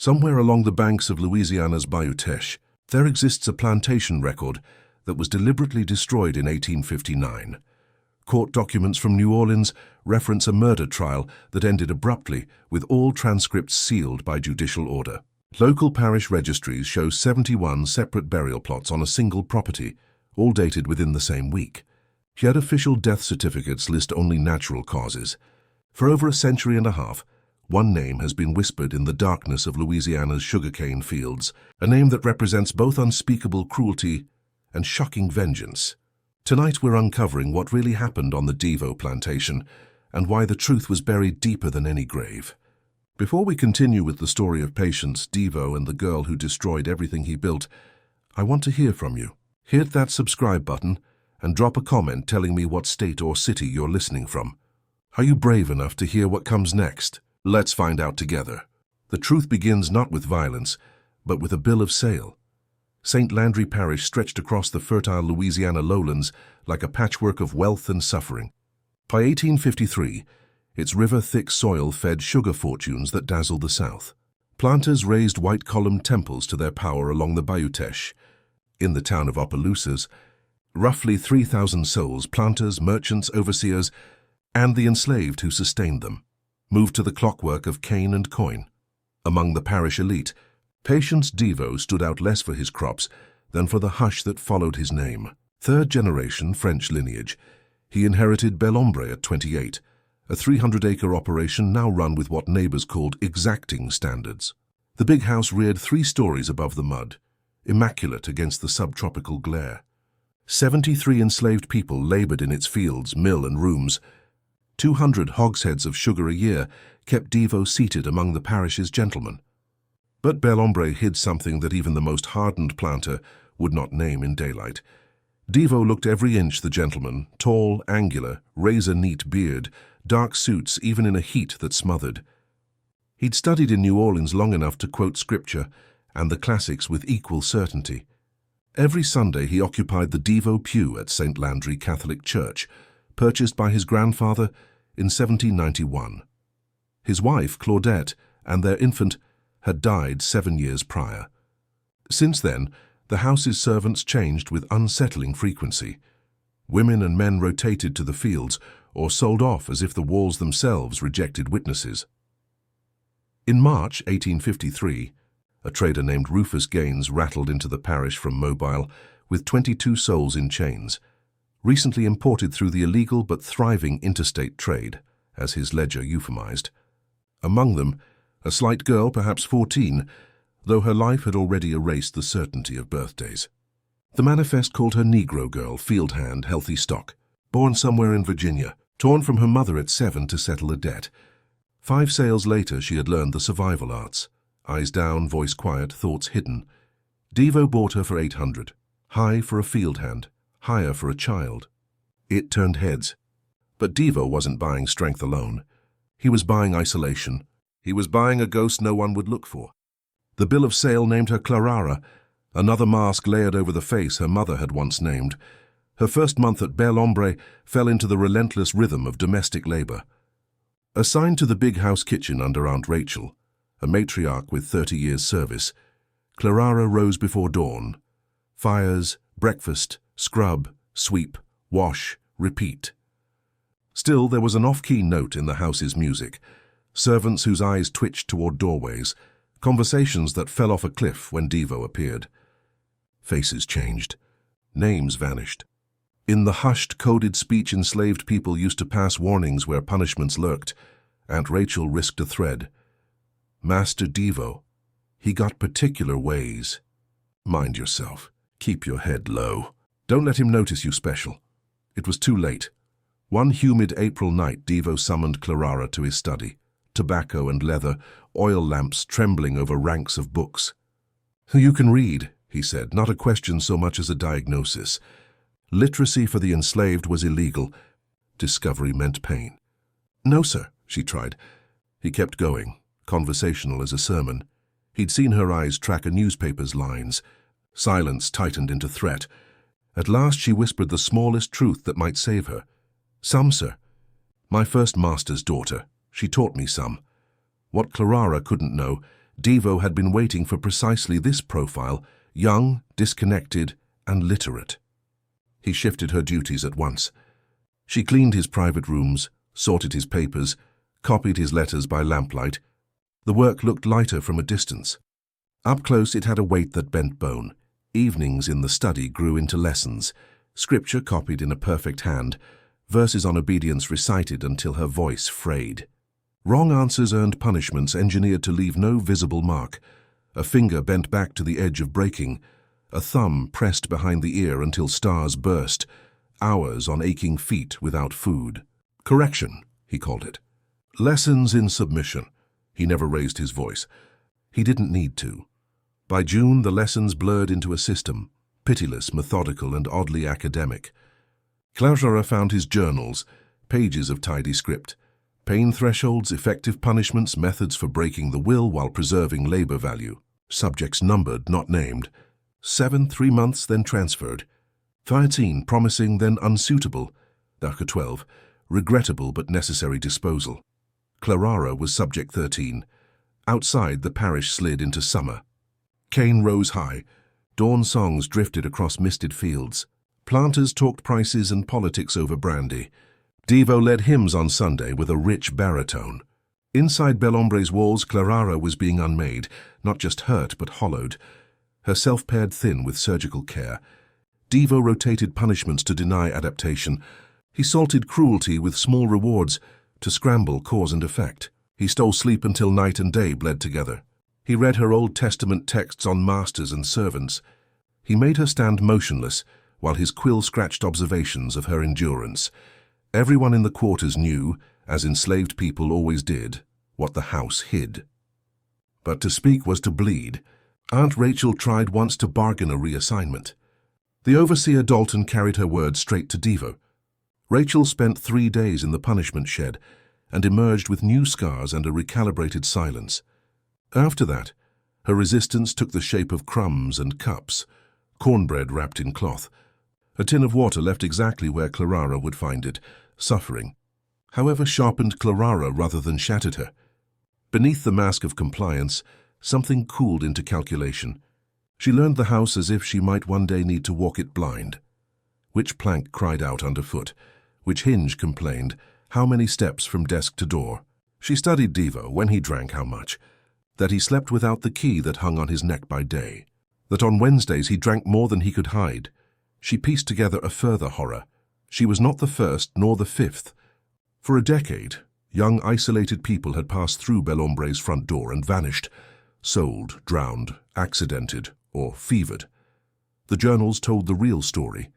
Somewhere along the banks of Louisiana's Bayou, there exists a plantation record that was deliberately destroyed in 1859. Court documents from New Orleans reference a murder trial that ended abruptly, with all transcripts sealed by judicial order. Local parish registries show 71 separate burial plots on a single property, all dated within the same week. Yet official death certificates list only natural causes. For over a century and a half, one name has been whispered in the darkness of Louisiana's sugarcane fields, a name that represents both unspeakable cruelty and shocking vengeance. Tonight we're uncovering what really happened on the Devo plantation and why the truth was buried deeper than any grave. Before we continue with the story of Patients Devo and the girl who destroyed everything he built, I want to hear from you. Hit that subscribe button and drop a comment telling me what state or city you're listening from. Are you brave enough to hear what comes next? Let's find out together. The truth begins not with violence, but with a bill of sale. St. Landry Parish stretched across the fertile Louisiana lowlands like a patchwork of wealth and suffering. By 1853, its river-thick soil fed sugar fortunes that dazzled the south. Planters raised white-columned temples to their power along the bayou. In the town of Opelousas, roughly 3,000 souls, planters, merchants, overseers, and the enslaved who sustained them, moved to the clockwork of cane and coin. Among the parish elite, Patients Devo stood out less for his crops than for the hush that followed his name. Third-generation French lineage, he inherited Bel Ombre at 28, a 300-acre operation now run with what neighbors called exacting standards. The big house reared 3 stories above the mud, immaculate against the subtropical glare. 73 enslaved people labored in its fields, mill, and rooms. 200 hogsheads of sugar a year kept Devo seated among the parish's gentlemen. But Bel Ombre hid something that even the most hardened planter would not name in daylight. Devo looked every inch the gentleman, tall, angular, razor-neat beard, dark suits even in a heat that smothered. He'd studied in New Orleans long enough to quote scripture and the classics with equal certainty. Every Sunday he occupied the Devo pew at St. Landry Catholic Church, purchased by his grandfather in 1791. His wife, Claudette, and their infant had died 7 years prior. Since then, the house's servants changed with unsettling frequency. Women and men rotated to the fields or sold off as if the walls themselves rejected witnesses. In March 1853, a trader named Rufus Gaines rattled into the parish from Mobile with 22 souls in chains, recently imported through the illegal but thriving interstate trade, as his ledger euphemized. Among them, a slight girl, perhaps 14, though her life had already erased the certainty of birthdays. The manifest called her Negro girl, field hand, healthy stock, born somewhere in Virginia, torn from her mother at 7 to settle a debt. 5 sales later, she had learned the survival arts. Eyes down, voice quiet, thoughts hidden. Devo bought her for 800, high for a field hand, higher for a child. It turned heads. But Devo wasn't buying strength alone. He was buying isolation. He was buying a ghost no one would look for. The bill of sale named her Clarara, another mask layered over the face her mother had once named. Her first month at Bel Ombre fell into the relentless rhythm of domestic labor. Assigned to the big house kitchen under Aunt Rachel, a matriarch with 30 years' service, Clarara rose before dawn. Fires, breakfast, scrub, sweep, wash, repeat. Still, there was an off-key note in the house's music. Servants whose eyes twitched toward doorways, conversations that fell off a cliff when Devo appeared. Faces changed. Names vanished. In the hushed, coded speech enslaved people used to pass warnings where punishments lurked, Aunt Rachel risked a thread. Master Devo, he got particular ways. Mind yourself. Keep your head low. Don't let him notice you special. It was too late. One humid April night, Devo summoned Clarara to his study. Tobacco and leather, oil lamps trembling over ranks of books. You can read, he said, not a question so much as a diagnosis. Literacy for the enslaved was illegal. Discovery meant pain. No, sir, she tried. He kept going, conversational as a sermon. He'd seen her eyes track a newspaper's lines. Silence tightened into threat. At last she whispered the smallest truth that might save her. Some, sir. My first master's daughter. She taught me some. What Clarara couldn't know, Devo had been waiting for precisely this profile, young, disconnected, and literate. He shifted her duties at once. She cleaned his private rooms, sorted his papers, copied his letters by lamplight. The work looked lighter from a distance. Up close it had a weight that bent bone. Evenings in the study grew into lessons, scripture copied in a perfect hand, verses on obedience recited until her voice frayed. Wrong answers earned punishments engineered to leave no visible mark. A finger bent back to the edge of breaking, a thumb pressed behind the ear until stars burst, hours on aching feet without food. Correction, he called it. Lessons in submission. He never raised his voice. He didn't need to. By June, the lessons blurred into a system, pitiless, methodical, and oddly academic. Clarara found his journals, pages of tidy script. Pain thresholds, effective punishments, methods for breaking the will while preserving labor value. Subjects numbered, not named. 7, 3 months, then transferred. 13, promising, then unsuitable. Darker 12, regrettable but necessary disposal. Clarara was subject 13. Outside, the parish slid into summer. Cane rose high. Dawn songs drifted across misted fields. Planters talked prices and politics over brandy. Devo led hymns on Sunday with a rich baritone. Inside Bel Hombre's walls, Clarara was being unmade, not just hurt but hollowed. Herself pared thin with surgical care. Devo rotated punishments to deny adaptation. He salted cruelty with small rewards to scramble cause and effect. He stole sleep until night and day bled together. He read her Old Testament texts on masters and servants. He made her stand motionless while his quill scratched observations of her endurance. Everyone in the quarters knew, as enslaved people always did, what the house hid. But to speak was to bleed. Aunt Rachel tried once to bargain a reassignment. The overseer Dalton carried her word straight to Devo. Rachel spent 3 days in the punishment shed and emerged with new scars and a recalibrated silence. After that, her resistance took the shape of crumbs and cups, cornbread wrapped in cloth. A tin of water left exactly where Clarara would find it, suffering. However, sharpened Clarara rather than shattered her. Beneath the mask of compliance, something cooled into calculation. She learned the house as if she might one day need to walk it blind. Which plank cried out underfoot? Which hinge complained? How many steps from desk to door? She studied Devo, when he drank how much. That he slept without the key that hung on his neck by day. That on Wednesdays he drank more than he could hide. She pieced together a further horror. She was not the first nor the fifth. For a decade, young isolated people had passed through Bel Hombre's front door and vanished, sold, drowned, accidented, or fevered. The journals told the real story.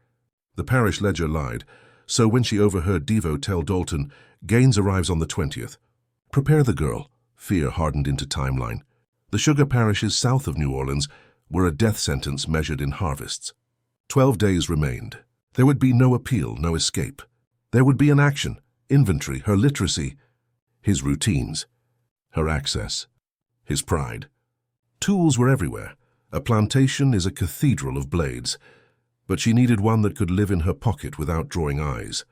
The parish ledger lied, so when she overheard Devo tell Dalton, Gaines arrives on the 20th. Prepare the girl. Fear hardened into timeline. The sugar parishes south of New Orleans were a death sentence measured in harvests. 12 days remained. There would be no appeal, no escape. There would be an action, inventory, her literacy, his routines, her access, his pride. Tools were everywhere. A plantation is a cathedral of blades, but she needed one that could live in her pocket without drawing eyes.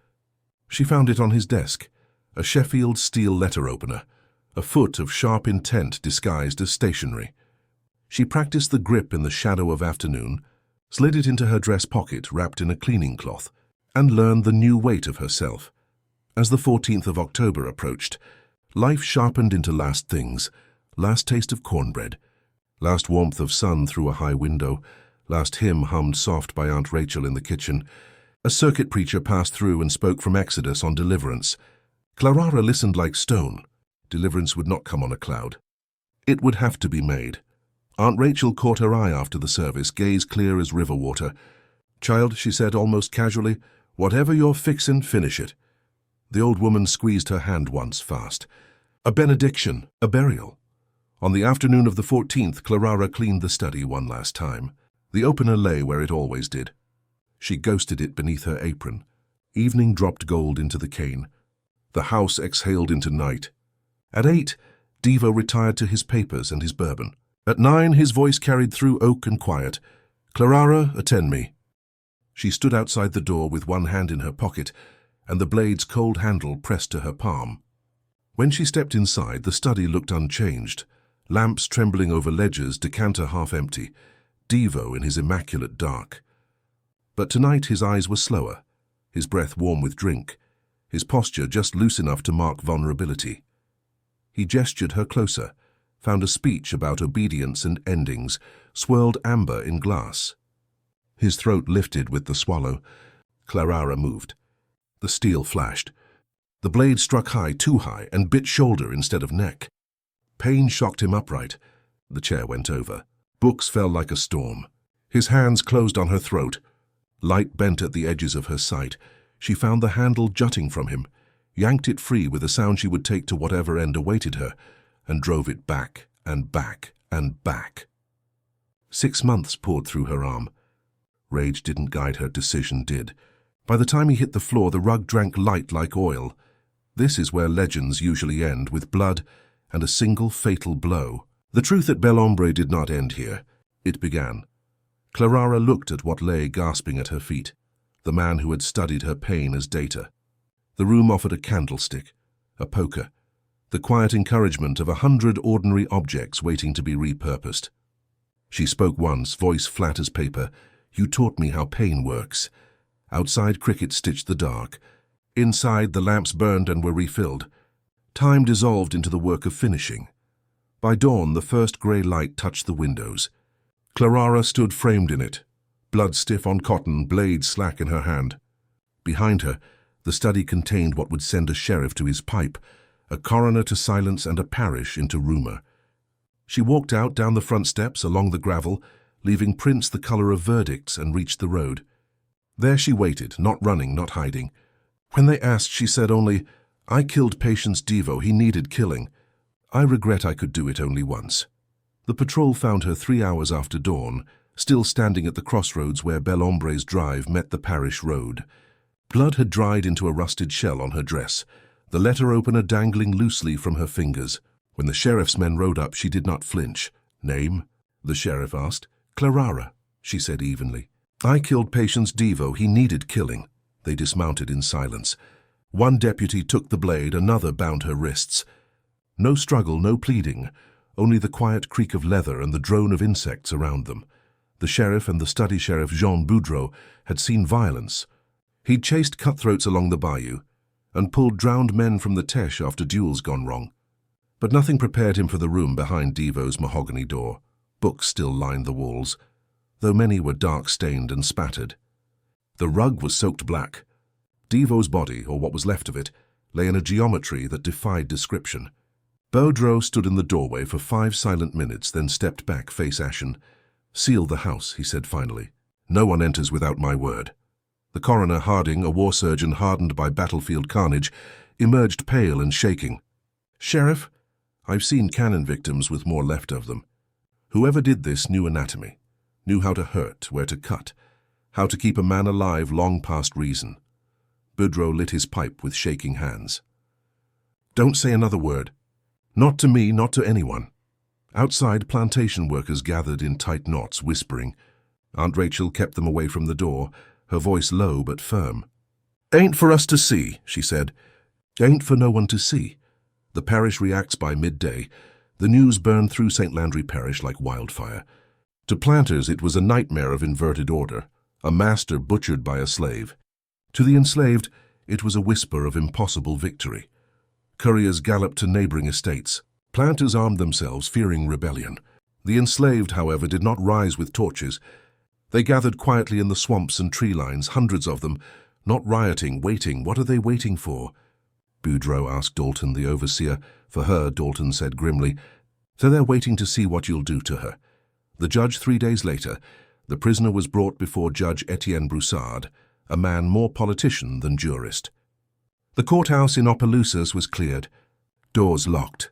She found it on his desk, a Sheffield steel letter opener, a foot of sharp intent disguised as stationery. She practiced the grip in the shadow of afternoon, slid it into her dress pocket wrapped in a cleaning cloth, and learned the new weight of herself. As the 14th of October approached, life sharpened into last things, last taste of cornbread, last warmth of sun through a high window, last hymn hummed soft by Aunt Rachel in the kitchen. A circuit preacher passed through and spoke from Exodus on deliverance. Clarara listened like stone. Deliverance would not come on a cloud. It would have to be made. Aunt Rachel caught her eye after the service, gaze clear as river water. "Child," she said almost casually, "whatever you're fixin', finish it." The old woman squeezed her hand once fast. A benediction, a burial. On the afternoon of the 14th, Clarara cleaned the study one last time. The opener lay where it always did. She ghosted it beneath her apron. Evening dropped gold into the cane. The house exhaled into night. At 8, Devo retired to his papers and his bourbon. At 9, his voice carried through oak and quiet. "Clarara, attend me." She stood outside the door with one hand in her pocket and the blade's cold handle pressed to her palm. When she stepped inside, the study looked unchanged. Lamps trembling over ledgers, decanter half empty, Devo in his immaculate dark. But tonight his eyes were slower, his breath warm with drink, his posture just loose enough to mark vulnerability. He gestured her closer, found a speech about obedience and endings, swirled amber in glass. His throat lifted with the swallow. Clarara moved. The steel flashed. The blade struck high, too high, and bit shoulder instead of neck. Pain shocked him upright. The chair went over. Books fell like a storm. His hands closed on her throat. Light bent at the edges of her sight. She found the handle jutting from him, yanked it free with a sound she would take to whatever end awaited her, and drove it back and back and back. 6 months poured through her arm. Rage didn't guide her, decision did. By the time he hit the floor, the rug drank light like oil. This is where legends usually end, with blood and a single fatal blow. The truth at Bel Ombre did not end here. It began. Clarara looked at what lay gasping at her feet, the man who had studied her pain as data. The room offered a candlestick, a poker, the quiet encouragement of 100 ordinary objects waiting to be repurposed. She spoke once, voice flat as paper. "You taught me how pain works." Outside, cricket stitched the dark. Inside, the lamps burned and were refilled. Time dissolved into the work of finishing. By dawn, the first grey light touched the windows. Clarara stood framed in it, blood stiff on cotton, blade slack in her hand. Behind her, the study contained what would send a sheriff to his pipe, a coroner to silence, and a parish into rumour. She walked out down the front steps, along the gravel, leaving prints the colour of verdicts, and reached the road. There she waited, not running, not hiding. When they asked, she said only, "I killed Patients Devo. He needed killing. I regret I could do it only once." The patrol found her 3 hours after dawn, still standing at the crossroads where Bel Ombre's drive met the parish road. Blood had dried into a rusted shell on her dress, the letter opener dangling loosely from her fingers. When the sheriff's men rode up, she did not flinch. "Name?" the sheriff asked. "Clarara," she said evenly. "I killed Patients Devo. He needed killing." They dismounted in silence. One deputy took the blade, another bound her wrists. No struggle, no pleading, only the quiet creak of leather and the drone of insects around them. The sheriff and the study sheriff, Jean Boudreau, had seen violence. He'd chased cutthroats along the bayou and pulled drowned men from the Teche after duels gone wrong. But nothing prepared him for the room behind Devo's mahogany door. Books still lined the walls, though many were dark-stained and spattered. The rug was soaked black. Devo's body, or what was left of it, lay in a geometry that defied description. Boudreau stood in the doorway for 5 silent minutes, then stepped back, face ashen. "Seal the house," he said finally. "No one enters without my word." The coroner, Harding, a war surgeon hardened by battlefield carnage, emerged pale and shaking. "Sheriff, I've seen cannon victims with more left of them. Whoever did this knew anatomy, knew how to hurt, where to cut, how to keep a man alive long past reason." Boudreau lit his pipe with shaking hands. "Don't say another word. Not to me, not to anyone." Outside, plantation workers gathered in tight knots, whispering. Aunt Rachel kept them away from the door, her voice low but firm. "Ain't for us to see," she said. "Ain't for no one to see." The parish reacts by midday. The news burned through St. Landry Parish like wildfire. To planters, it was a nightmare of inverted order, a master butchered by a slave. To the enslaved, it was a whisper of impossible victory. Couriers galloped to neighboring estates. Planters armed themselves, fearing rebellion. The enslaved, however, did not rise with torches. They gathered quietly in the swamps and tree lines, hundreds of them, not rioting, waiting. What are they waiting for? Boudreau asked Dalton, the overseer. For her, Dalton said grimly, "So they're waiting to see what you'll do to her." The judge 3 days later, the prisoner was brought before Judge Etienne Broussard, a man more politician than jurist. The courthouse in Opelousas was cleared, doors locked,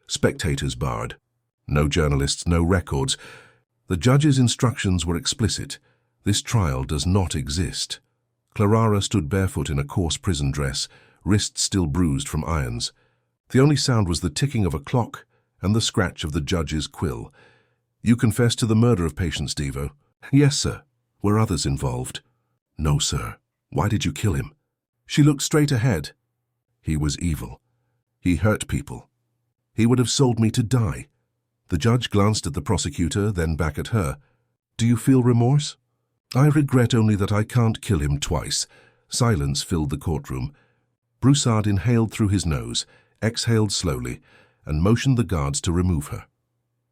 spectators barred. No journalists, no records. The judge's instructions were explicit. This trial does not exist. Clarara stood barefoot in a coarse prison dress, wrists still bruised from irons. The only sound was the ticking of a clock and the scratch of the judge's quill. "You confess to the murder of Patients Devo?" "Yes, sir." "Were others involved?" "No, sir." "Why did you kill him?" She looked straight ahead. "He was evil. He hurt people. He would have sold me to die." The judge glanced at the prosecutor, then back at her. "Do you feel remorse?" "I regret only that I can't kill him twice." Silence filled the courtroom. Broussard inhaled through his nose, exhaled slowly, and motioned the guards to remove her.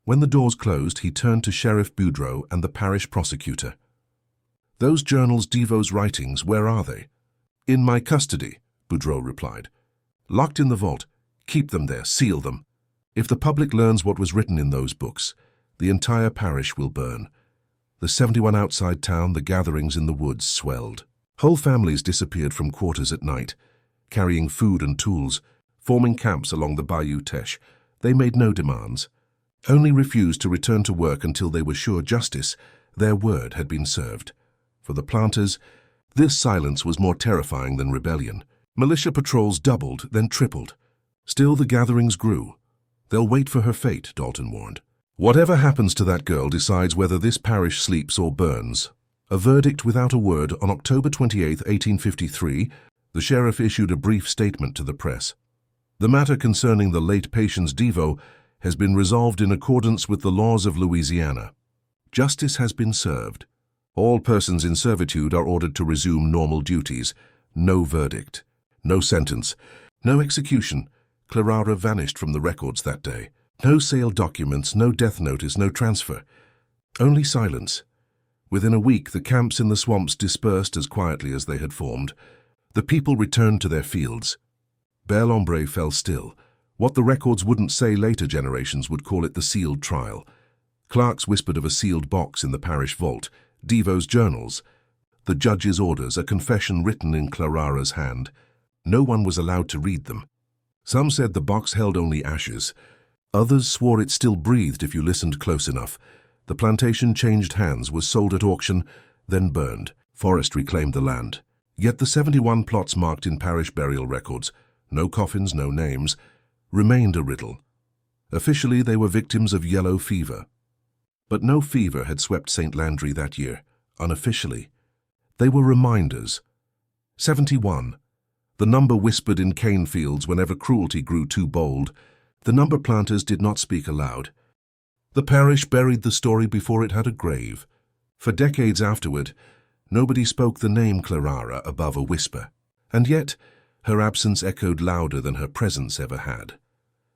When the doors closed, he turned to Sheriff Boudreau and the parish prosecutor. "Those journals, Devo's writings, where are they?" "In my custody," Boudreau replied. "Locked in the vault. Keep them there, seal them. If the public learns what was written in those books, the entire parish will burn." The 71 outside town, the gatherings in the woods swelled. Whole families disappeared from quarters at night, carrying food and tools, forming camps along the bayou Teche. They made no demands, only refused to return to work until they were sure justice, their word, had been served. For the planters, this silence was more terrifying than rebellion. Militia patrols doubled, then tripled. Still the gatherings grew. "They'll wait for her fate," Dalton warned. "Whatever happens to that girl decides whether this parish sleeps or burns." A verdict without a word. On October 28, 1853, the sheriff issued a brief statement to the press. "The matter concerning the late Patients Devo has been resolved in accordance with the laws of Louisiana. Justice has been served. All persons in servitude are ordered to resume normal duties. No verdict, no sentence, no execution." Clarara vanished from the records that day. No sale documents, no death notice, no transfer. Only silence. Within a week, the camps in the swamps dispersed as quietly as they had formed. The people returned to their fields. Bel Ombre fell still. What the records wouldn't say, later generations would call it the sealed trial. Clerks whispered of a sealed box in the parish vault, Devo's journals, the judge's orders, a confession written in Clarara's hand. No one was allowed to read them. Some said the box held only ashes. Others swore it still breathed if you listened close enough. The plantation changed hands, was sold at auction, then burned. Forestry claimed the land. Yet the 71 plots marked in parish burial records, no coffins, no names, remained a riddle. Officially, they were victims of yellow fever. But no fever had swept St. Landry that year. Unofficially, they were reminders. 71. The number whispered in cane fields whenever cruelty grew too bold. The number planters did not speak aloud. The parish buried the story before it had a grave. For decades afterward, nobody spoke the name Clarara above a whisper. And yet, her absence echoed louder than her presence ever had.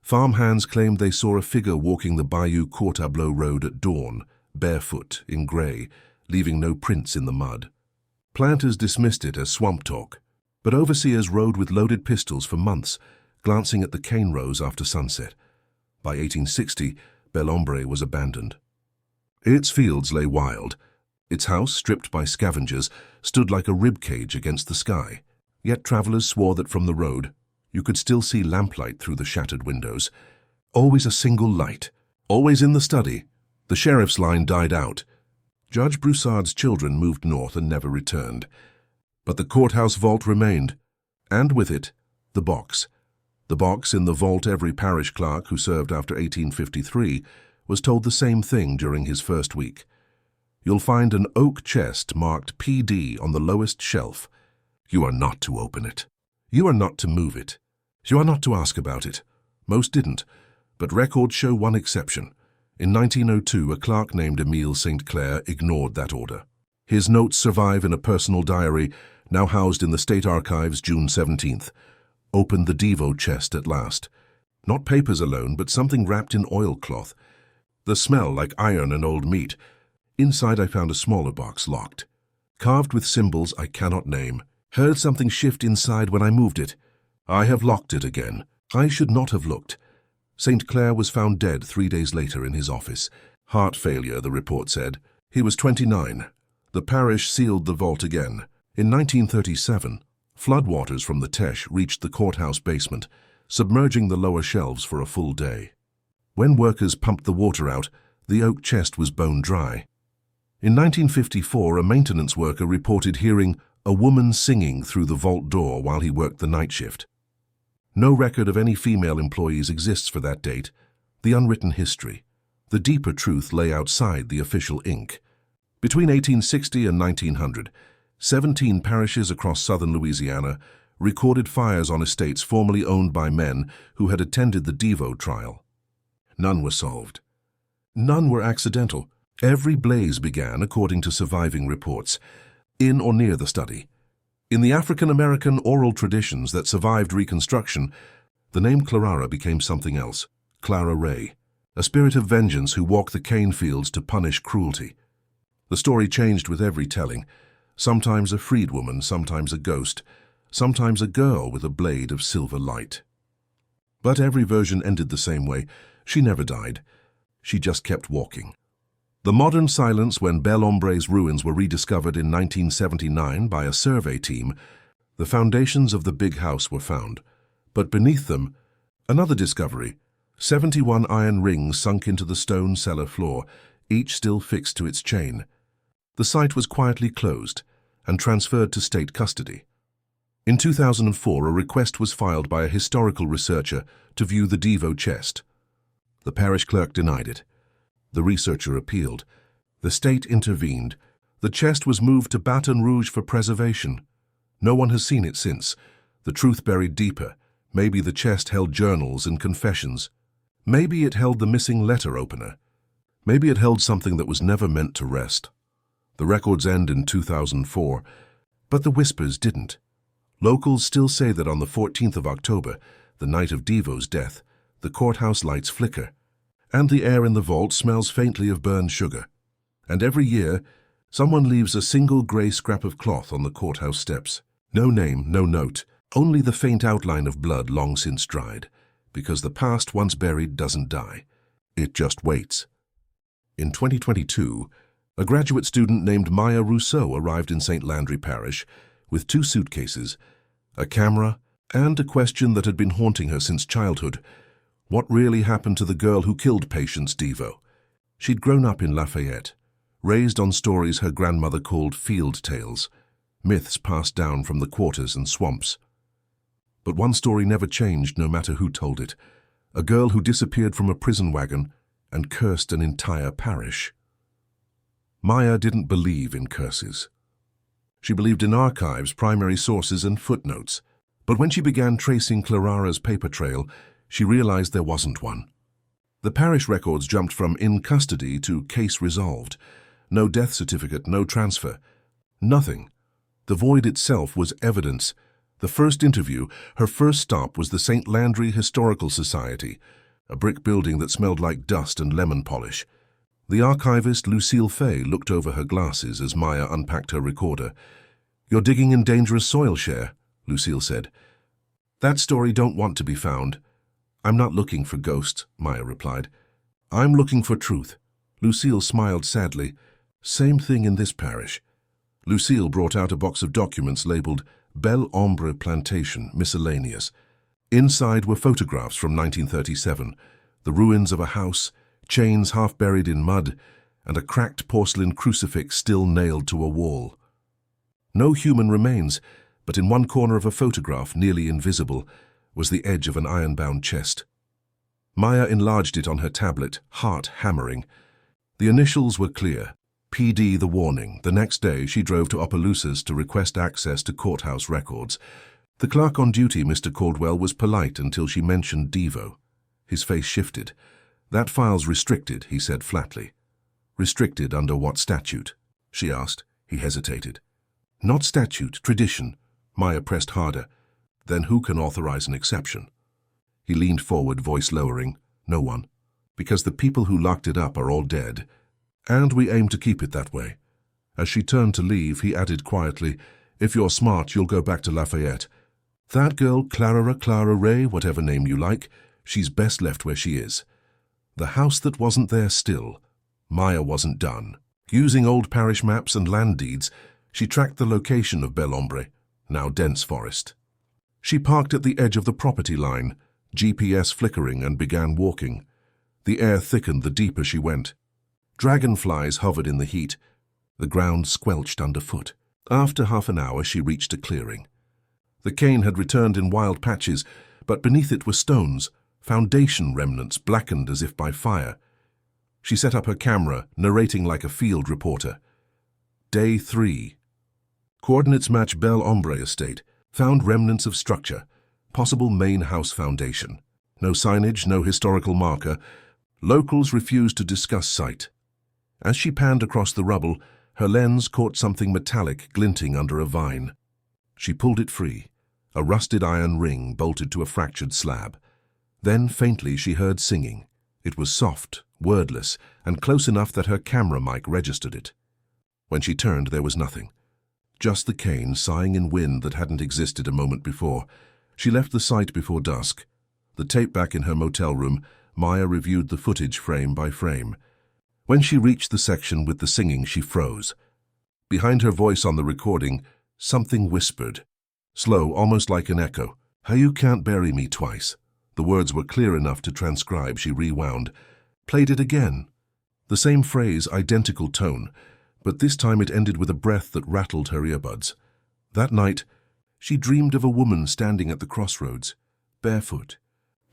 Farmhands claimed they saw a figure walking the Bayou Courtableau Road at dawn, barefoot, in grey, leaving no prints in the mud. Planters dismissed it as swamp talk, but overseers rode with loaded pistols for months, glancing at the cane rows after sunset. By 1860, Bel Ombre was abandoned. Its fields lay wild. Its house, stripped by scavengers, stood like a ribcage against the sky. Yet travelers swore that from the road, you could still see lamplight through the shattered windows. Always a single light. Always in the study. The sheriff's line died out. Judge Broussard's children moved north and never returned. But the courthouse vault remained, and with it, the box. The box in the vault every parish clerk who served after 1853 was told the same thing during his first week. You'll find an oak chest marked PD on the lowest shelf. You are not to open it. You are not to move it. You are not to ask about it. Most didn't, but records show one exception. In 1902, a clerk named Emile St. Clair ignored that order. His notes survive in a personal diary, now housed in the State Archives, June 17th. Opened the Devo chest at last. Not papers alone, but something wrapped in oilcloth. The smell like iron and old meat. Inside I found a smaller box, locked. Carved with symbols I cannot name. Heard something shift inside when I moved it. I have locked it again. I should not have looked. St. Clair was found dead 3 days later in his office. Heart failure, the report said. He was 29. The parish sealed the vault again. In 1937, floodwaters from the Teche reached the courthouse basement, submerging the lower shelves for a full day. When workers pumped the water out, the oak chest was bone dry. In 1954, a maintenance worker reported hearing a woman singing through the vault door while he worked the night shift. No record of any female employees exists for that date. The unwritten history. The deeper truth lay outside the official ink. Between 1860 and 1900, 17 parishes across southern Louisiana recorded fires on estates formerly owned by men who had attended the Devo trial. None were solved. None were accidental. Every blaze began, according to surviving reports, in or near the study. In the African-American oral traditions that survived Reconstruction, the name Clarara became something else, Clara Ray, a spirit of vengeance who walked the cane fields to punish cruelty. The story changed with every telling, sometimes a freedwoman, sometimes a ghost, sometimes a girl with a blade of silver light. But every version ended the same way. She never died. She just kept walking. The modern silence when Bel Ombre's ruins were rediscovered in 1979 by a survey team, the foundations of the big house were found. But beneath them, another discovery, 71 iron rings sunk into the stone cellar floor, each still fixed to its chain. The site was quietly closed and transferred to state custody. In 2004, a request was filed by a historical researcher to view the Devo chest. The parish clerk denied it. The researcher appealed. The state intervened. The chest was moved to Baton Rouge for preservation. No one has seen it since. The truth buried deeper. Maybe the chest held journals and confessions. Maybe it held the missing letter opener. Maybe it held something that was never meant to rest. The records end in 2004, but the whispers didn't. Locals still say that on the 14th of October, the night of Devo's death, the courthouse lights flicker, and the air in the vault smells faintly of burned sugar. And every year, someone leaves a single gray scrap of cloth on the courthouse steps. No name, no note, only the faint outline of blood long since dried, because the past once buried doesn't die. It just waits. In 2022, a graduate student named Maya Rousseau arrived in St. Landry Parish with 2 suitcases, a camera, and a question that had been haunting her since childhood. What really happened to the girl who killed Patients Devo? She'd grown up in Lafayette, raised on stories her grandmother called field tales, myths passed down from the quarters and swamps. But one story never changed no matter who told it, a girl who disappeared from a prison wagon and cursed an entire parish. Maya didn't believe in curses. She believed in archives, primary sources, and footnotes. But when she began tracing Clarara's paper trail, she realized there wasn't one. The parish records jumped from in custody to case resolved. No death certificate, no transfer. Nothing. The void itself was evidence. The first interview, her first stop, was the St. Landry Historical Society, a brick building that smelled like dust and lemon polish. The archivist, Lucille Fay, looked over her glasses as Maya unpacked her recorder. "You're digging in dangerous soil, Cher," Lucille said. "That story don't want to be found." "I'm not looking for ghosts," Maya replied. "I'm looking for truth." Lucille smiled sadly. "Same thing in this parish." Lucille brought out a box of documents labeled Bel Ombre Plantation, Miscellaneous. Inside were photographs from 1937, the ruins of a house, chains half buried in mud, and a cracked porcelain crucifix still nailed to a wall. No human remains, but in one corner of a photograph, nearly invisible, was the edge of an iron-bound chest. Maya enlarged it on her tablet, heart hammering. The initials were clear. PD the warning. The next day, she drove to Opelousas to request access to courthouse records. The clerk on duty, Mr. Caldwell, was polite until she mentioned Devo. His face shifted. "That file's restricted," he said flatly. "Restricted under what statute?" she asked. He hesitated. "Not statute, tradition." Maya pressed harder. "Then who can authorize an exception?" He leaned forward, voice lowering. "No one. Because the people who locked it up are all dead. And we aim to keep it that way." As she turned to leave, he added quietly, "If you're smart, you'll go back to Lafayette. That girl, Clara Ray, whatever name you like, she's best left where she is." The house that wasn't there still. Maya wasn't done. Using old parish maps and land deeds, she tracked the location of Bel Ombre, now dense forest. She parked at the edge of the property line, GPS flickering, and began walking. The air thickened the deeper she went. Dragonflies hovered in the heat. The ground squelched underfoot. After half an hour, she reached a clearing. The cane had returned in wild patches, but beneath it were stones, foundation remnants blackened as if by fire. She set up her camera, narrating like a field reporter. Day 3. Coordinates match Bel Ombre estate. Found remnants of structure. Possible main house foundation. No signage, no historical marker. Locals refused to discuss sight. As she panned across the rubble, her lens caught something metallic glinting under a vine. She pulled it free, a rusted iron ring bolted to a fractured slab. Then, faintly, she heard singing. It was soft, wordless, and close enough that her camera mic registered it. When she turned, there was nothing. Just the cane sighing in wind that hadn't existed a moment before. She left the site before dusk. The tape back in her motel room, Maya reviewed the footage frame by frame. When she reached the section with the singing, she froze. Behind her voice on the recording, something whispered. Slow, almost like an echo. "How you can't bury me twice." The words were clear enough to transcribe. She rewound. Played it again. The same phrase, identical tone, but this time it ended with a breath that rattled her earbuds. That night, she dreamed of a woman standing at the crossroads, barefoot,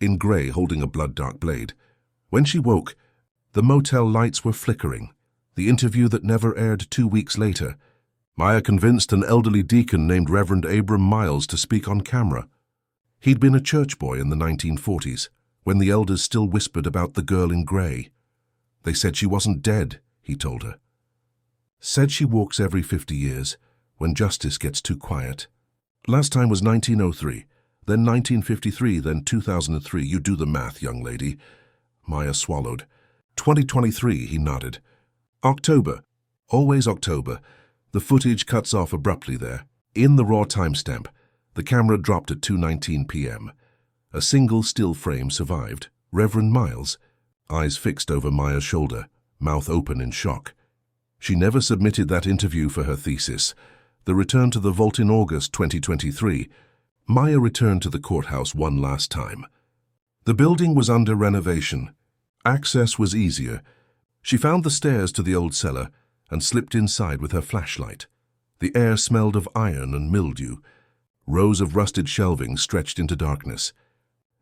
in grey, holding a blood-dark blade. When she woke, the motel lights were flickering. The interview that never aired 2 weeks later. Maya convinced an elderly deacon named Reverend Abram Miles to speak on camera. He'd been a church boy in the 1940s, when the elders still whispered about the girl in grey. They said she wasn't dead, he told her. Said she walks every 50 years, when justice gets too quiet. Last time was 1903, then 1953, then 2003. You do the math, young lady. Maya swallowed. 2023, he nodded. October. Always October. The footage cuts off abruptly there. In the raw timestamp, the camera dropped at 2:19 p.m. A single still frame survived. Reverend Miles, eyes fixed over Maya's shoulder, mouth open in shock. She never submitted that interview for her thesis. The return to the vault in August 2023. Maya returned to the courthouse one last time. The building was under renovation. Access was easier. She found the stairs to the old cellar and slipped inside with her flashlight. The air smelled of iron and mildew. Rows of rusted shelving stretched into darkness.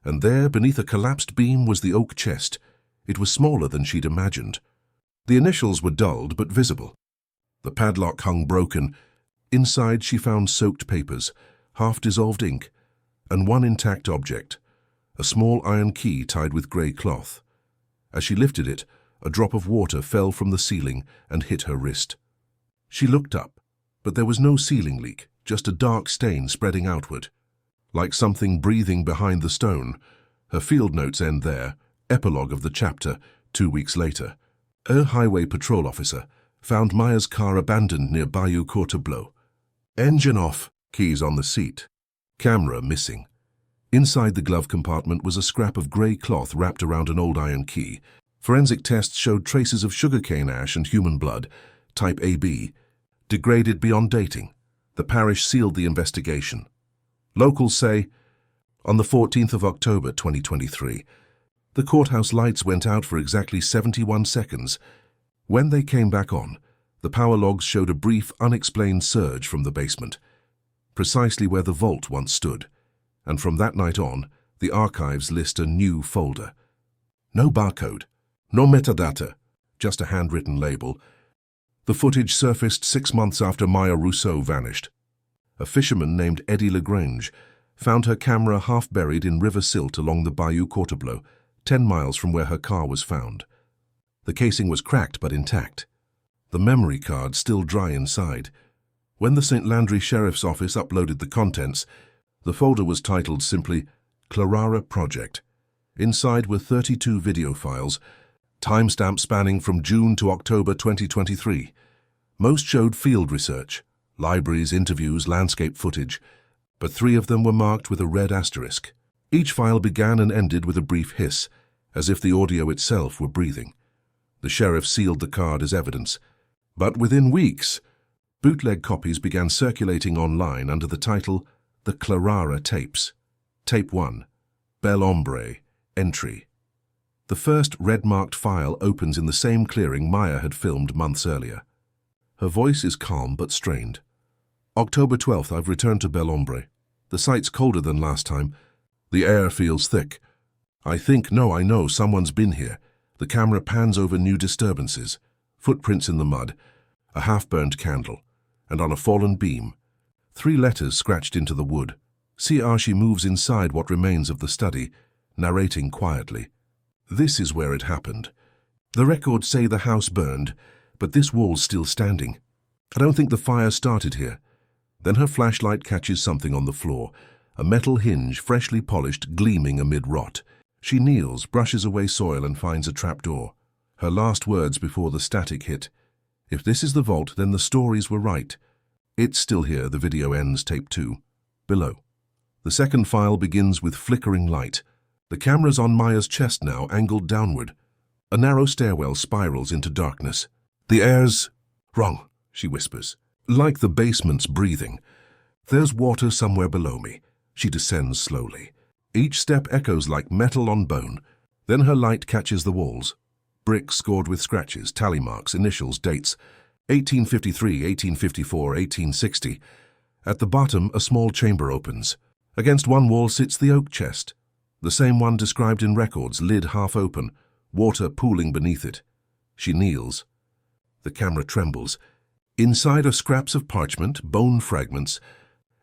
And there, beneath a collapsed beam, was the oak chest. It was smaller than she'd imagined. The initials were dulled but visible. The padlock hung broken. Inside she found soaked papers, half-dissolved ink, and one intact object, a small iron key tied with grey cloth. As she lifted it, a drop of water fell from the ceiling and hit her wrist. She looked up, but there was no ceiling leak, just a dark stain spreading outward. Like something breathing behind the stone. Her field notes end there. Epilogue of the chapter, 2 weeks later. A highway patrol officer found Maya's car abandoned near Bayou Courtableau. Engine off, keys on the seat. Camera missing. Inside the glove compartment was a scrap of grey cloth wrapped around an old iron key. Forensic tests showed traces of sugarcane ash and human blood, type AB, degraded beyond dating. The parish sealed the investigation. Locals say, on the 14th of October 2023, the courthouse lights went out for exactly 71 seconds. When they came back on, the power logs showed a brief, unexplained surge from the basement, precisely where the vault once stood. And from that night on, the archives list a new folder. No barcode, no metadata, just a handwritten label. The footage surfaced 6 months after Maya Rousseau vanished. A fisherman named Eddie Lagrange found her camera half buried in river silt along the Bayou Courtableau, 10 miles from where her car was found. The casing was cracked but intact. The memory card still dry inside. When the St. Landry Sheriff's Office uploaded the contents, the folder was titled simply Clarara Project. Inside were 32 video files, timestamps spanning from June to October 2023. Most showed field research, libraries, interviews, landscape footage, but 3 of them were marked with a red asterisk. Each file began and ended with a brief hiss, as if the audio itself were breathing. The sheriff sealed the card as evidence, but within weeks, bootleg copies began circulating online under the title The Clarara Tapes. Tape 1, Bel Ombre, Entry. The first red-marked file opens in the same clearing Maya had filmed months earlier. Her voice is calm but strained. October 12th, I've returned to Bel Ombre. The site's colder than last time. The air feels thick. I know, someone's been here. The camera pans over new disturbances. Footprints in the mud, a half-burned candle, and on a fallen beam, 3 letters scratched into the wood. See how she moves inside what remains of the study, narrating quietly. This is where it happened. The records say the house burned, but this wall's still standing. I don't think the fire started here. Then her flashlight catches something on the floor, a metal hinge freshly polished gleaming amid rot. She kneels, brushes away soil and finds a trapdoor. Her last words before the static hit. If this is the vault, then the stories were right. It's still here. The video ends. Tape 2. Below. The second file begins with flickering light. The camera's on Maya's chest now, angled downward. A narrow stairwell spirals into darkness. The air's wrong, she whispers. Like the basement's breathing. There's water somewhere below me. She descends slowly. Each step echoes like metal on bone. Then her light catches the walls. Bricks scored with scratches, tally marks, initials, dates. 1853, 1854, 1860. At the bottom, a small chamber opens. Against one wall sits the oak chest. The same one described in records, lid half open, water pooling beneath it. She kneels. The camera trembles. Inside are scraps of parchment, bone fragments,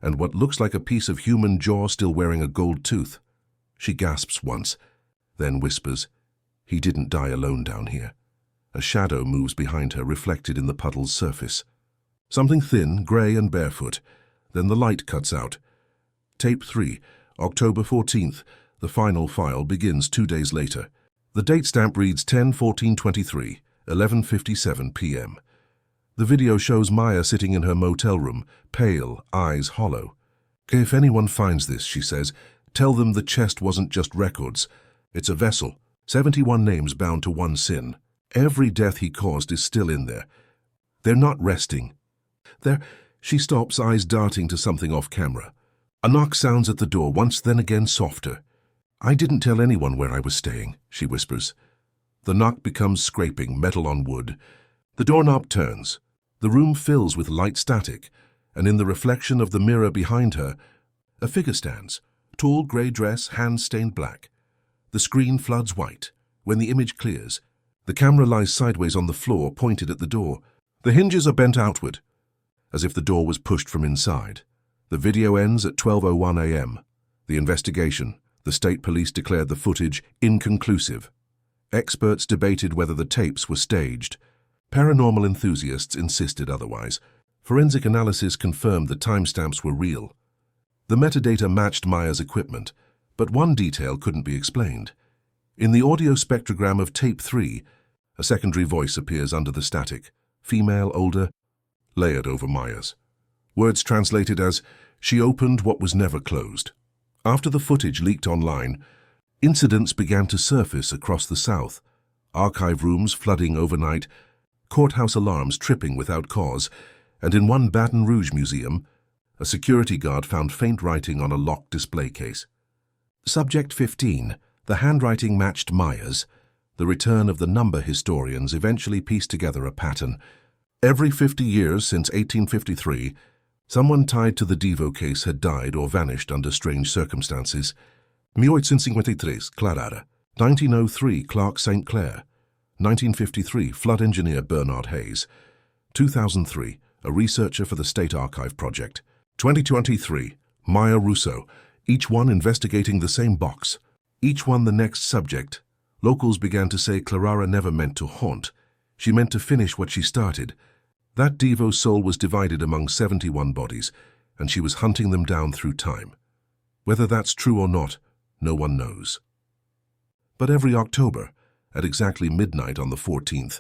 and what looks like a piece of human jaw still wearing a gold tooth. She gasps once, then whispers, "He didn't die alone down here." A shadow moves behind her, reflected in the puddle's surface. Something thin, grey and barefoot. Then the light cuts out. Tape 3, October 14th. The final file begins 2 days later. The date stamp reads 10/14/23, 11:57 p.m. The video shows Maya sitting in her motel room, pale, eyes hollow. "If anyone finds this," she says, "tell them the chest wasn't just records. It's a vessel, 71 names bound to one sin. Every death he caused is still in there. They're not resting." She stops, eyes darting to something off camera. A knock sounds at the door, once then again softer. "I didn't tell anyone where I was staying," she whispers. The knock becomes scraping, metal on wood. The doorknob turns. The room fills with light static, and in the reflection of the mirror behind her, a figure stands, tall grey dress, hands stained black. The screen floods white. When the image clears, the camera lies sideways on the floor, pointed at the door. The hinges are bent outward, as if the door was pushed from inside. The video ends at 12:01 a.m. The investigation. The state police declared the footage inconclusive. Experts debated whether the tapes were staged. Paranormal enthusiasts insisted otherwise. Forensic analysis confirmed the timestamps were real. The metadata matched Maya's equipment, but one detail couldn't be explained. In the audio spectrogram of tape 3, a secondary voice appears under the static. Female, older, layered over Maya's. Words translated as, "She opened what was never closed." After the footage leaked online, incidents began to surface across the South. Archive rooms flooding overnight, courthouse alarms tripping without cause, and in one Baton Rouge museum, a security guard found faint writing on a locked display case. Subject 15. The handwriting matched Maya's. The return of the number historians eventually pieced together a pattern. Every 50 years since 1853, someone tied to the Devo case had died or vanished under strange circumstances. 1853, Clarara. 1903, Clark St. Clair. 1953, flood engineer Bernard Hayes. 2003, a researcher for the State Archive Project. 2023, Maya Russo, each one investigating the same box. Each one the next subject. Locals began to say Clarara never meant to haunt. She meant to finish what she started. That Devo's soul was divided among 71 bodies, and she was hunting them down through time. Whether that's true or not, no one knows. But every October, at exactly midnight on the 14th,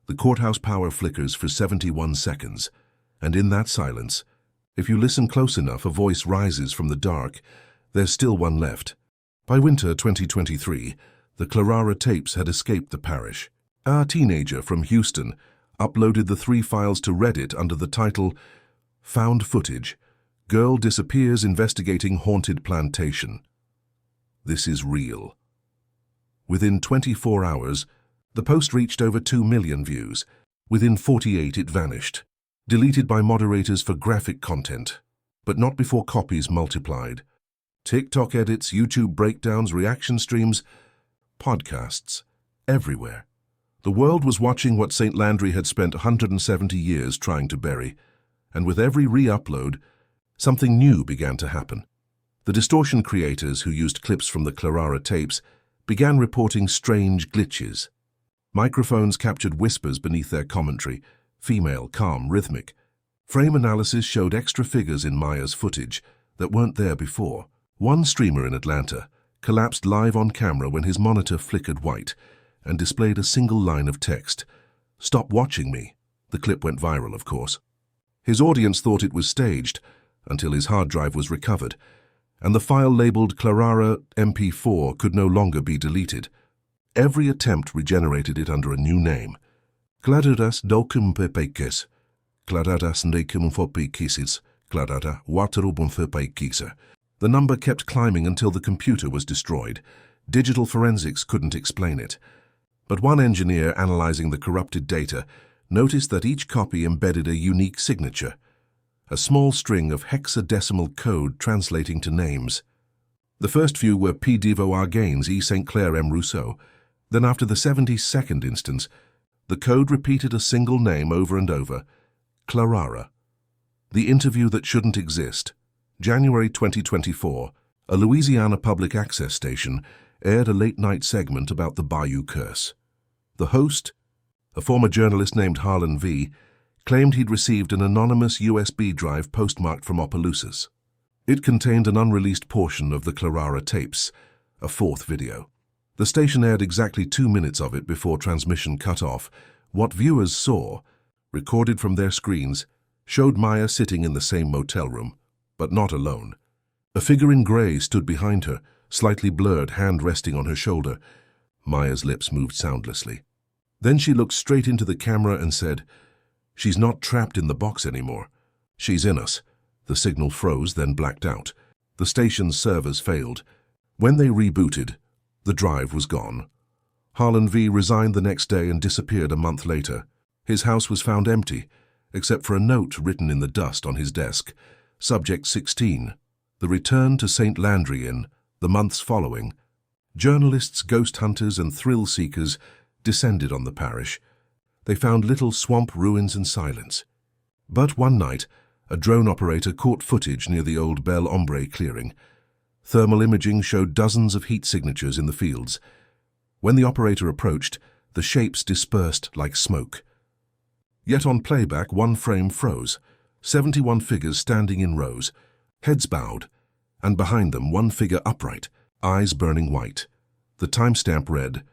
the courthouse power flickers for 71 seconds, and in that silence, if you listen close enough, a voice rises from the dark. There's still one left. By winter 2023, the Clarara tapes had escaped the parish. A teenager from Houston uploaded the 3 files to Reddit under the title, "Found Footage. Girl Disappears Investigating Haunted Plantation." This is real. Within 24 hours, the post reached over 2 million views. Within 48, it vanished, deleted by moderators for graphic content, but not before copies multiplied. TikTok edits, YouTube breakdowns, reaction streams, podcasts, everywhere. The world was watching what St. Landry had spent 170 years trying to bury, and with every re-upload, something new began to happen. The distortion creators who used clips from the Clarara tapes began reporting strange glitches. Microphones captured whispers beneath their commentary, female, calm, rhythmic. Frame analysis showed extra figures in Maya's footage that weren't there before. One streamer in Atlanta collapsed live on camera when his monitor flickered white and displayed a single line of text. "Stop watching me." The clip went viral, of course. His audience thought it was staged until his hard drive was recovered, and the file labeled Clarara MP4 could no longer be deleted. Every attempt regenerated it under a new name. Clararas documpepeikes, Clararas nekumfopeikis, Clarara waterubunfopeikisa. The number kept climbing until the computer was destroyed. Digital forensics couldn't explain it. But one engineer analyzing the corrupted data noticed that each copy embedded a unique signature, a small string of hexadecimal code translating to names. The first few were P. Devo Argaines E. St. Clair M. Rousseau. Then after the 72nd instance, the code repeated a single name over and over, Clarara. The interview that shouldn't exist. January 2024, a Louisiana public access station aired a late-night segment about the Bayou curse. The host, a former journalist named Harlan V., claimed he'd received an anonymous USB drive postmarked from Opelousas. It contained an unreleased portion of the Clarara tapes, a fourth video. The station aired exactly 2 minutes of it before transmission cut off. What viewers saw, recorded from their screens, showed Maya sitting in the same motel room, but not alone. A figure in grey stood behind her, slightly blurred, hand resting on her shoulder. Maya's lips moved soundlessly. Then she looked straight into the camera and said, "She's not trapped in the box anymore. She's in us." The signal froze, then blacked out. The station's servers failed. When they rebooted, the drive was gone. Harlan V. resigned the next day and disappeared a month later. His house was found empty, except for a note written in the dust on his desk. Subject 16. The return to St. Landry in the months following. Journalists, ghost hunters, and thrill seekers descended on the parish. They found little swamp ruins and silence. But one night, a drone operator caught footage near the old Bel Ombre clearing. Thermal imaging showed dozens of heat signatures in the fields. When the operator approached, the shapes dispersed like smoke. Yet on playback, one frame froze, 71 figures standing in rows, heads bowed, and behind them one figure upright, eyes burning white. The timestamp read,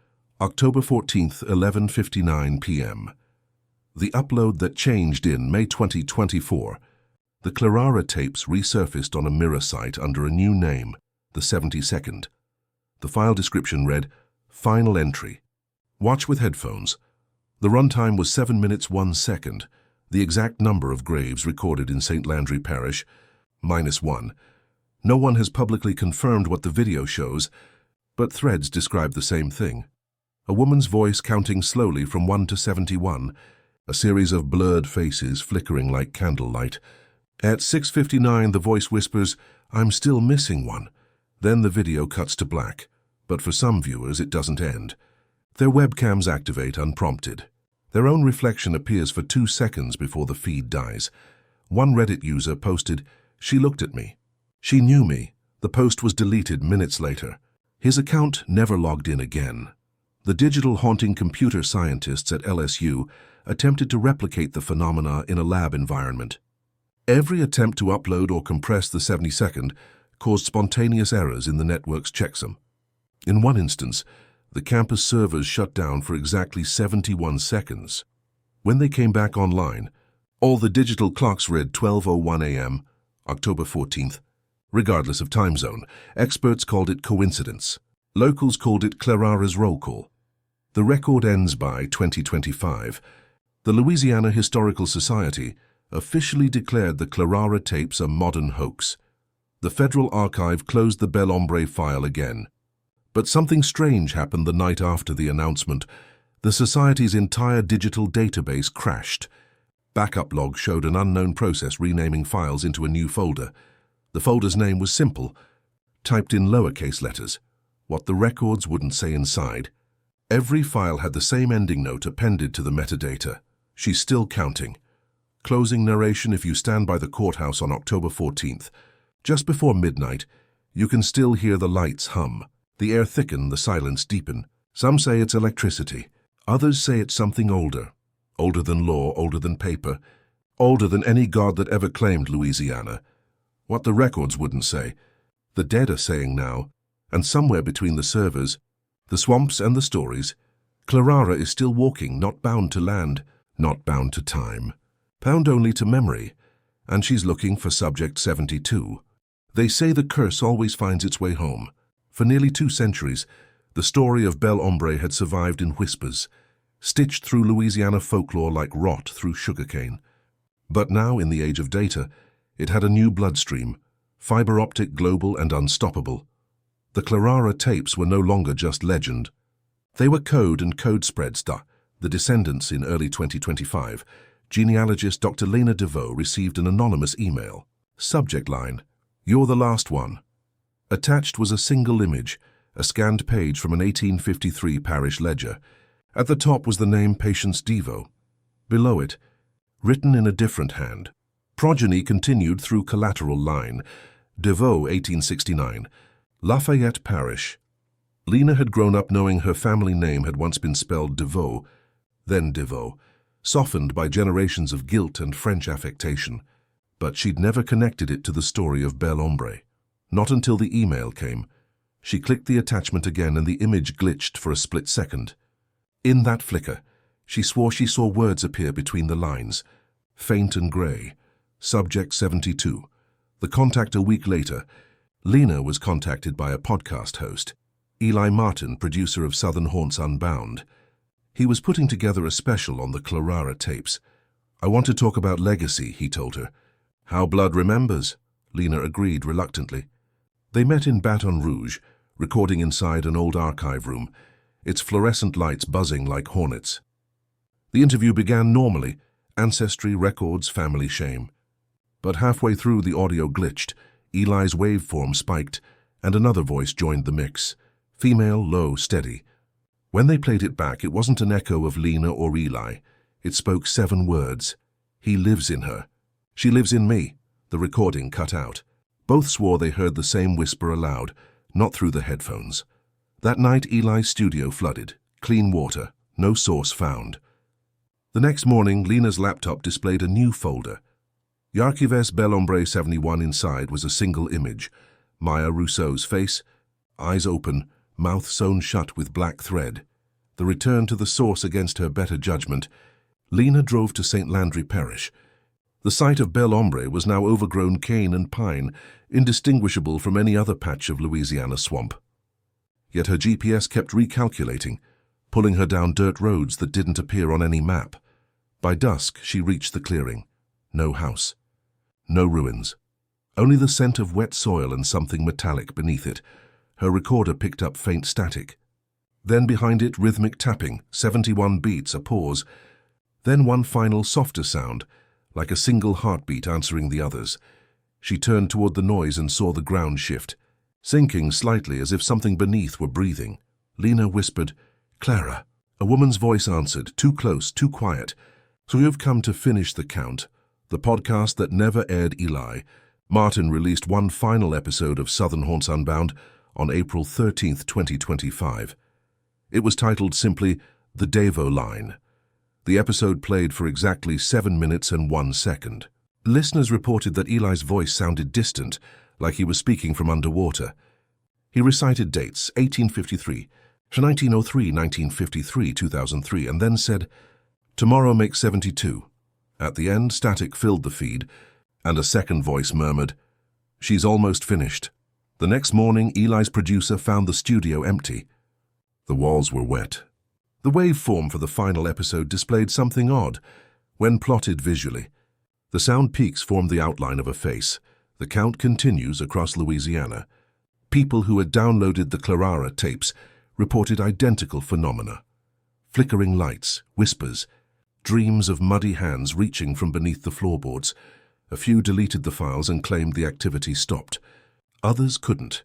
October 14th, 11:59 p.m. The upload that changed in May 2024. The Clarara tapes resurfaced on a mirror site under a new name, the 72nd. The file description read, Final entry. Watch with headphones. The runtime was 7 minutes 1 second. The exact number of graves recorded in St. Landry Parish, -1. No one has publicly confirmed what the video shows, but threads describe the same thing. A woman's voice counting slowly from 1 to 71, a series of blurred faces flickering like candlelight. At 6:59, the voice whispers, "I'm still missing one." Then the video cuts to black, but for some viewers it doesn't end. Their webcams activate unprompted. Their own reflection appears for 2 seconds before the feed dies. One Reddit user posted, "She looked at me. She knew me." The post was deleted minutes later. His account never logged in again. The digital haunting computer scientists at LSU attempted to replicate the phenomena in a lab environment. Every attempt to upload or compress the 72nd caused spontaneous errors in the network's checksum. In one instance, the campus servers shut down for exactly 71 seconds. When they came back online, all the digital clocks read 12:01 a.m., October 14th. Regardless of time zone, experts called it coincidence. Locals called it Clarara's roll call. The record ends by 2025. The Louisiana Historical Society officially declared the Clarara tapes a modern hoax. The Federal Archive closed the Bel Ombre file again. But something strange happened the night after the announcement. The Society's entire digital database crashed. Backup logs showed an unknown process renaming files into a new folder. The folder's name was simple, typed in lowercase letters, what the records wouldn't say inside. Every file had the same ending note appended to the metadata. She's still counting. Closing narration if you stand by the courthouse on October 14th. Just before midnight, you can still hear the lights hum. The air thickened, the silence deepened. Some say it's electricity. Others say it's something older. Older than law, older than paper, older than any god that ever claimed Louisiana. What the records wouldn't say, the dead are saying now, and somewhere between the servers, the swamps and the stories, Clarara is still walking, not bound to land, not bound to time, bound only to memory, and she's looking for Subject 72. They say the curse always finds its way home. For nearly 2 centuries, the story of Bel Ombre had survived in whispers, stitched through Louisiana folklore like rot through sugarcane. But now, in the age of data, it had a new bloodstream, fiber optic, global, and unstoppable. The Clarara tapes were no longer just legend. They were code and code spreads. The descendants in early 2025, genealogist Dr. Landry Devo received an anonymous email. Subject line, "You're the last one." Attached was a single image, a scanned page from an 1853 parish ledger. At the top was the name Patients Devo. Below it, written in a different hand, progeny continued through collateral line. Devo, 1869, Lafayette Parish. Lena had grown up knowing her family name had once been spelled Devo, then Devo, softened by generations of guilt and French affectation. But she'd never connected it to the story of Bel Ombre. Not until the email came. She clicked the attachment again and the image glitched for a split second. In that flicker, she swore she saw words appear between the lines, faint and grey. Subject 72. The contact a week later, Lena was contacted by a podcast host, Eli Martin, producer of Southern Haunts Unbound. He was putting together a special on the Clarara tapes. "I want to talk about legacy," he told her. "How blood remembers," Lena agreed reluctantly. They met in Baton Rouge, recording inside an old archive room, its fluorescent lights buzzing like hornets. The interview began normally, ancestry, records, family shame. But halfway through the audio glitched, Eli's waveform spiked, and another voice joined the mix. Female, low, steady. When they played it back, it wasn't an echo of Lena or Eli. It spoke 7 words. "He lives in her. She lives in me." The recording cut out. Both swore they heard the same whisper aloud, not through the headphones. That night, Eli's studio flooded. Clean water. No source found. The next morning, Lena's laptop displayed a new folder. Yarchives Bel Ombre 71 inside was a single image. Maya Rousseau's face, eyes open, mouth sewn shut with black thread. The return to the source against her better judgment. Lena drove to St. Landry Parish. The site of Bel Ombre was now overgrown cane and pine, indistinguishable from any other patch of Louisiana swamp. Yet her GPS kept recalculating, pulling her down dirt roads that didn't appear on any map. By dusk, she reached the clearing. No house. No ruins. Only the scent of wet soil and something metallic beneath it. Her recorder picked up faint static. Then behind it, rhythmic tapping, 71 beats, a pause. Then one final softer sound, like a single heartbeat answering the others. She turned toward the noise and saw the ground shift, sinking slightly as if something beneath were breathing. Lena whispered, "Clara." A woman's voice answered, too close, too quiet. "So you've come to finish the count." The podcast that never aired. Eli Martin released one final episode of Southern Haunts Unbound on April 13, 2025. It was titled simply The Devo Line. The episode played for exactly 7 minutes and 1 second. Listeners reported that Eli's voice sounded distant, like he was speaking from underwater. He recited dates, 1853, 1903, 1953, 2003, and then said, "Tomorrow makes 72. At the end, static filled the feed, and a second voice murmured, "She's almost finished." The next morning, Eli's producer found the studio empty. The walls were wet. The waveform for the final episode displayed something odd. When plotted visually, the sound peaks formed the outline of a face. The count continues across Louisiana. People who had downloaded the Clarara tapes reported identical phenomena. Flickering lights, whispers, dreams of muddy hands reaching from beneath the floorboards. A few deleted the files and claimed the activity stopped. Others couldn't.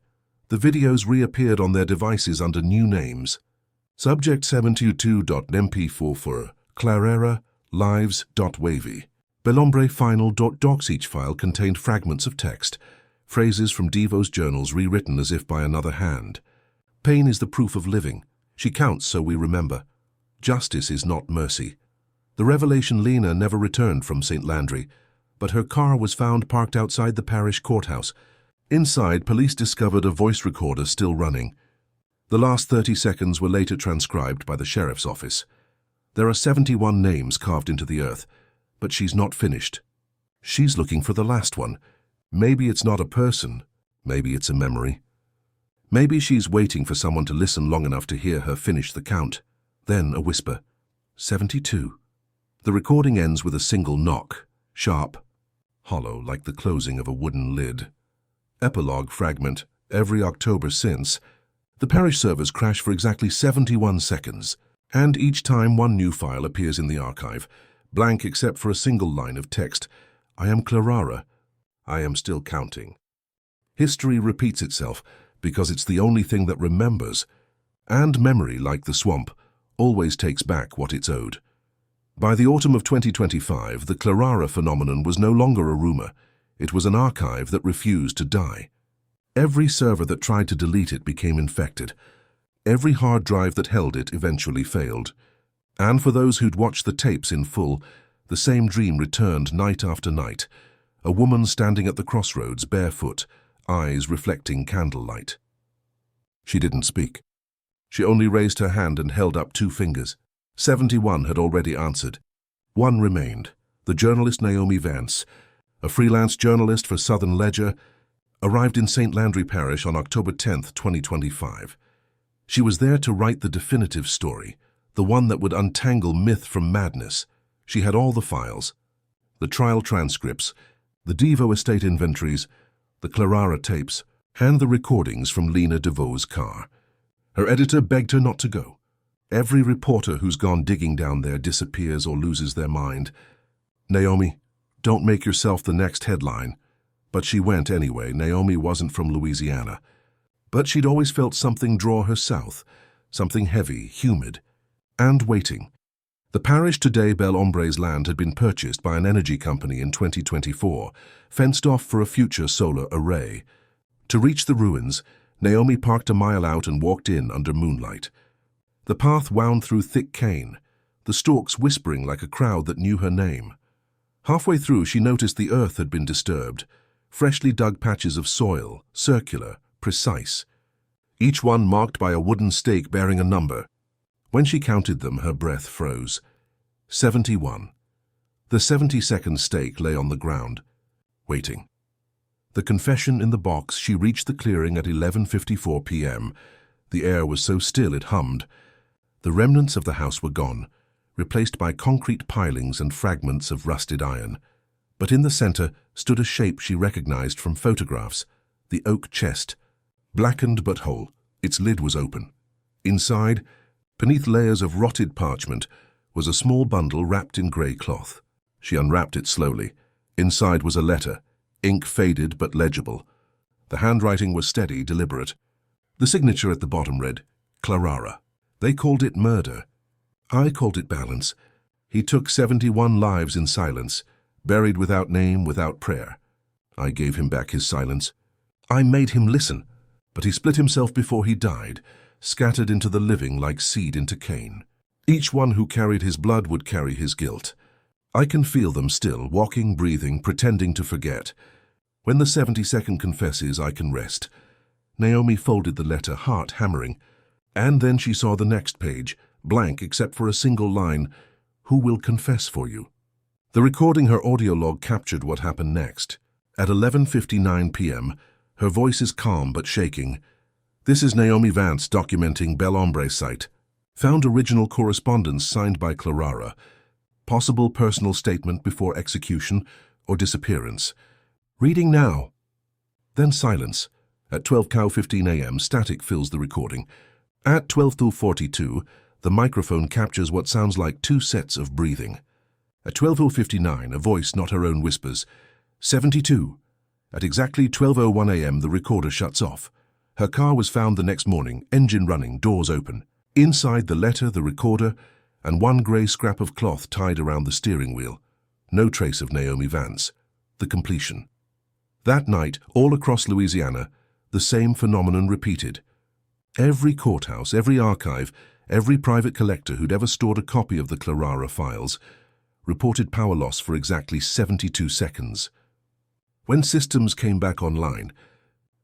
The videos reappeared on their devices under new names. Subject 72.mp4 for Clarara lives.wavy. Bel Ombre final.docs. Each file contained fragments of text, phrases from Devo's journals rewritten as if by another hand. Pain is the proof of living. She counts so we remember. Justice is not mercy. The revelation Lena never returned from St. Landry, but her car was found parked outside the parish courthouse. Inside, police discovered a voice recorder still running. The last 30 seconds were later transcribed by the sheriff's office. There are 71 names carved into the earth, but she's not finished. She's looking for the last one. Maybe it's not a person, maybe it's a memory. Maybe she's waiting for someone to listen long enough to hear her finish the count. Then a whisper. 72. The recording ends with a single knock, sharp, hollow like the closing of a wooden lid. Epilogue fragment. Every October since, the parish servers crash for exactly 71 seconds, and each time one new file appears in the archive, blank except for a single line of text. I am Clarara. I am still counting. History repeats itself because it's the only thing that remembers, and memory, like the swamp, always takes back what it's owed. By the autumn of 2025, the Clarara phenomenon was no longer a rumor. It was an archive that refused to die. Every server that tried to delete it became infected. Every hard drive that held it eventually failed. And for those who'd watched the tapes in full, the same dream returned night after night. A woman standing at the crossroads, barefoot, eyes reflecting candlelight. She didn't speak. She only raised her hand and held up 2 fingers. 71 had already answered. 1 remained, the journalist Naomi Vance, a freelance journalist for Southern Ledger, arrived in St. Landry Parish on October 10, 2025. She was there to write the definitive story, the one that would untangle myth from madness. She had all the files, the trial transcripts, the Devo estate inventories, the Clarara tapes, and the recordings from Lena DeVoe's car. Her editor begged her not to go. Every reporter who's gone digging down there disappears or loses their mind. Naomi, don't make yourself the next headline. But she went anyway. Naomi wasn't from Louisiana. But she'd always felt something draw her south, something heavy, humid, and waiting. The parish today Bel Hombre's land had been purchased by an energy company in 2024, fenced off for a future solar array. To reach the ruins, Naomi parked a mile out and walked in under moonlight. The path wound through thick cane, the stalks whispering like a crowd that knew her name. Halfway through, she noticed the earth had been disturbed, freshly dug patches of soil, circular, precise, each one marked by a wooden stake bearing a number. When she counted them, her breath froze. 71. The 72nd stake lay on the ground, waiting. The confession in the box. She reached the clearing at 11:54 p.m. The air was so still it hummed. The remnants of the house were gone, replaced by concrete pilings and fragments of rusted iron. But in the center stood a shape she recognized from photographs, the oak chest, blackened but whole. Its lid was open. Inside, beneath layers of rotted parchment, was a small bundle wrapped in grey cloth. She unwrapped it slowly. Inside was a letter, ink faded but legible. The handwriting was steady, deliberate. The signature at the bottom read, Clarara. They called it murder. I called it balance. He took 71 lives in silence, buried without name, without prayer. I gave him back his silence. I made him listen, but he split himself before he died, scattered into the living like seed into cane. Each one who carried his blood would carry his guilt. I can feel them still, walking, breathing, pretending to forget. When the 72nd confesses, I can rest. Naomi folded the letter, heart hammering. And then she saw the next page, blank except for a single line, "Who will confess for you?" The recording, her audio log, captured what happened next. At 11:59 p.m., her voice is calm but shaking. This is Naomi Vance documenting Bel Hombre's site. Found original correspondence signed by Clarara. Possible personal statement before execution or disappearance. Reading now. Then silence. At 12:15 a.m., static fills the recording. At 12:42, the microphone captures what sounds like 2 sets of breathing. At 12:59, a voice not her own whispers, 72. At exactly 12:01 a.m., the recorder shuts off. Her car was found the next morning, engine running, doors open. Inside, the letter, the recorder, and one grey scrap of cloth tied around the steering wheel. No trace of Naomi Vance. The completion. That night, all across Louisiana, the same phenomenon repeated. Every courthouse, every archive, every private collector who'd ever stored a copy of the Clarara files reported power loss for exactly 72 seconds. When systems came back online,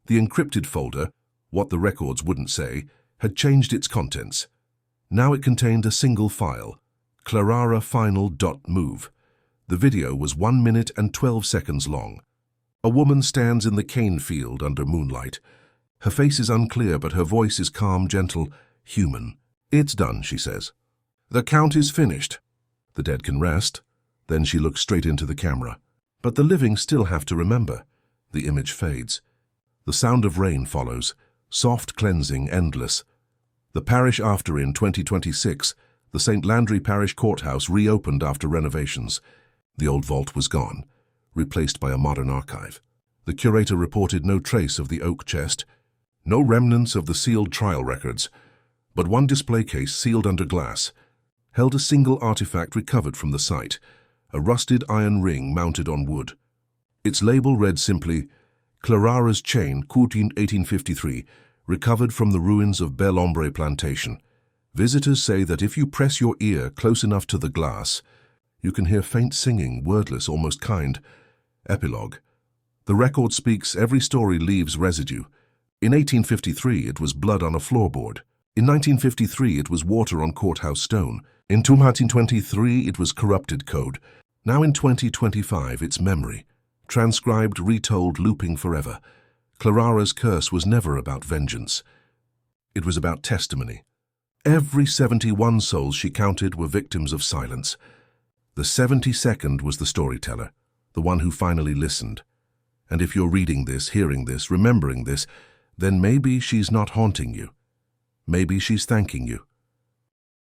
the encrypted folder, what the records wouldn't say, had changed its contents. Now it contained a single file, clararafinal.move. The video was 1 minute and 12 seconds long. A woman stands in the cane field under moonlight. Her face is unclear, but her voice is calm, gentle, human. "It's done," she says. "The count is finished. The dead can rest." Then she looks straight into the camera. But the living still have to remember. The image fades. The sound of rain follows, soft, cleansing, endless. The parish after, in 2026, the St. Landry Parish courthouse reopened after renovations. The old vault was gone, replaced by a modern archive. The curator reported no trace of the oak chest, no remnants of the sealed trial records, but one display case sealed under glass held a single artifact recovered from the site, a rusted iron ring mounted on wood. Its label read simply, "Clarara's chain, Courtin 1853, recovered from the ruins of Bel Ombre Plantation. Visitors say that if you press your ear close enough to the glass, you can hear faint singing, wordless, almost kind." Epilogue. The record speaks, every story leaves residue. In 1853, it was blood on a floorboard. In 1953, it was water on courthouse stone. In 1923, it was corrupted code. Now in 2025, it's memory. Transcribed, retold, looping forever. Clarara's curse was never about vengeance. It was about testimony. Every 71 souls she counted were victims of silence. The 72nd was the storyteller, the one who finally listened. And if you're reading this, hearing this, remembering this, then maybe she's not haunting you. Maybe she's thanking you.